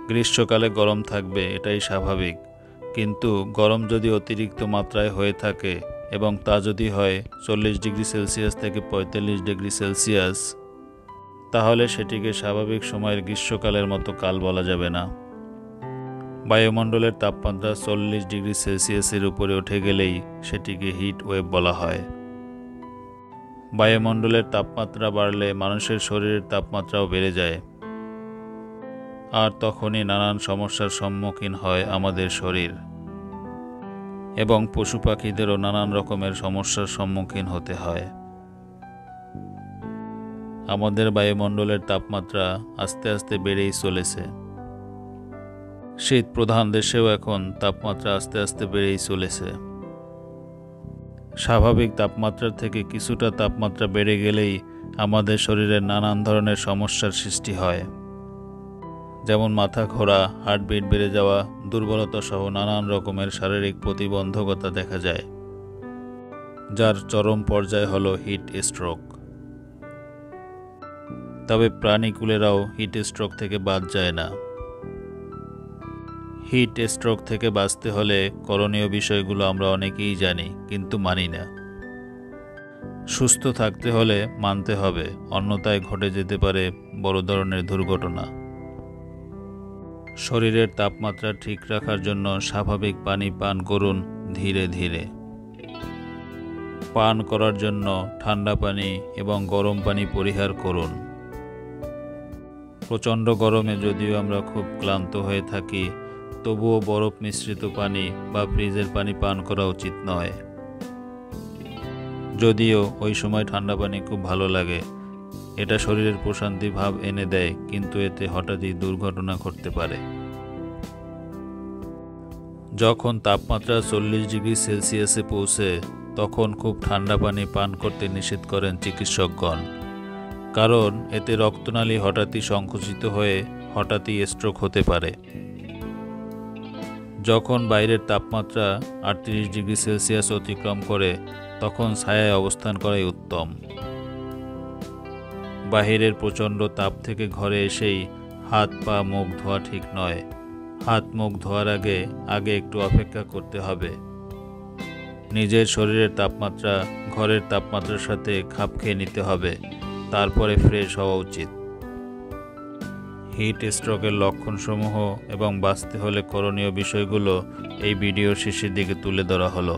গ্রীষ্মকালে গরম থাকবে, এটাই স্বাভাবিক। কিন্তু গরম যদি অতিরিক্ত মাত্রায় হয়ে থাকে এবং তা যদি হয় 40 ডিগ্রি সেলসিয়াস থেকে 45 ডিগ্রি সেলসিয়াস, তাহলে সেটিকে স্বাভাবিক সময়ের গ্রীষ্মকালের মতো কাল বলা যাবে না। বায়ুমণ্ডলের তাপমাত্রা 40 ডিগ্রি সেলসিয়াসের উপরে উঠে গেলেই সেটিকে হিট ওয়েভ বলা হয়। বায়ুমণ্ডলের তাপমাত্রা বাড়লে মানুষের শরীরের তাপমাত্রাও বেড়ে যায়, আর তখনই নানান সমস্যার সম্মুখীন হয় আমাদের শরীর, এবং পশু পাখিদেরও নানান রকমের সমস্যার সম্মুখীন হতে হয়। আমাদের বায়ুমণ্ডলের তাপমাত্রা আস্তে আস্তে বেড়েই চলেছে। শীত প্রধান দেশেও এখন তাপমাত্রা আস্তে আস্তে বেড়েই চলেছে। স্বাভাবিক তাপমাত্রার থেকে কিছুটা তাপমাত্রা বেড়ে গেলেই আমাদের শরীরে নানান ধরনের সমস্যার সৃষ্টি হয়, যেমন মাথা ঘোরা, হার্টবিট বেড়ে যাওয়া, দুর্বলতা সহ নানান রকমের শারীরিক প্রতিবন্ধকতা দেখা যায়, যার চরম পর্যায় হলো হিট স্ট্রোক। তবে প্রাণীকুলেরাও হিট স্ট্রোক থেকে বাদ যায় না। হিট স্ট্রোক থেকে বাঁচতে হলে করণীয় বিষয়গুলো আমরা অনেকেই জানি, কিন্তু মানি না। সুস্থ থাকতে হলে মানতে হবে, অন্যথায় ঘটে যেতে পারে বড় ধরনের দুর্ঘটনা। শরীরের তাপমাত্রা ঠিক রাখার জন্য স্বাভাবিক পানি পান করুন ধীরে ধীরে। পান করার জন্য ঠান্ডা পানি এবং গরম পানি পরিহার করুন। প্রচণ্ড গরমে যদিও আমরা খুব ক্লান্ত হয়ে থাকি, তবুও বরফ মিশ্রিত পানি বা ফ্রিজের পানি পান করা উচিত নয়। যদিও ওই সময় ঠান্ডা পানি খুব ভালো লাগে, এটা শরীরের প্রশান্তি ভাব এনে দেয়, কিন্তু এতে হঠাৎই দুর্ঘটনা ঘটতে পারে। যখন তাপমাত্রা 40 ডিগ্রি সেলসিয়াসে পৌঁছে, তখন খুব ঠান্ডা পানি পান করতে নিষেধ করেন চিকিৎসকগণ, কারণ এতে রক্তনালী হঠাৎই সংকুচিত হয়ে হঠাৎই স্ট্রোক হতে পারে। যখন বাইরের তাপমাত্রা 38 ডিগ্রি সেলসিয়াস অতিক্রম করে, তখন ছায়ায় অবস্থান করাই উত্তম। বাহিরের প্রচণ্ড তাপ থেকে ঘরে এসেই হাত পা মুখ ধোয়া ঠিক নয়। হাত মুখ ধোয়ার আগে একটু অপেক্ষা করতে হবে। নিজের শরীরের তাপমাত্রা ঘরের তাপমাত্রার সাথে খাপ খেয়ে নিতে হবে, তারপরে ফ্রেশ হওয়া উচিত। হিট স্ট্রোকের লক্ষণসমূহ এবং বাঁচতে হলে করণীয় বিষয়গুলো এই ভিডিওর শেষের দিকে তুলে ধরা হলো।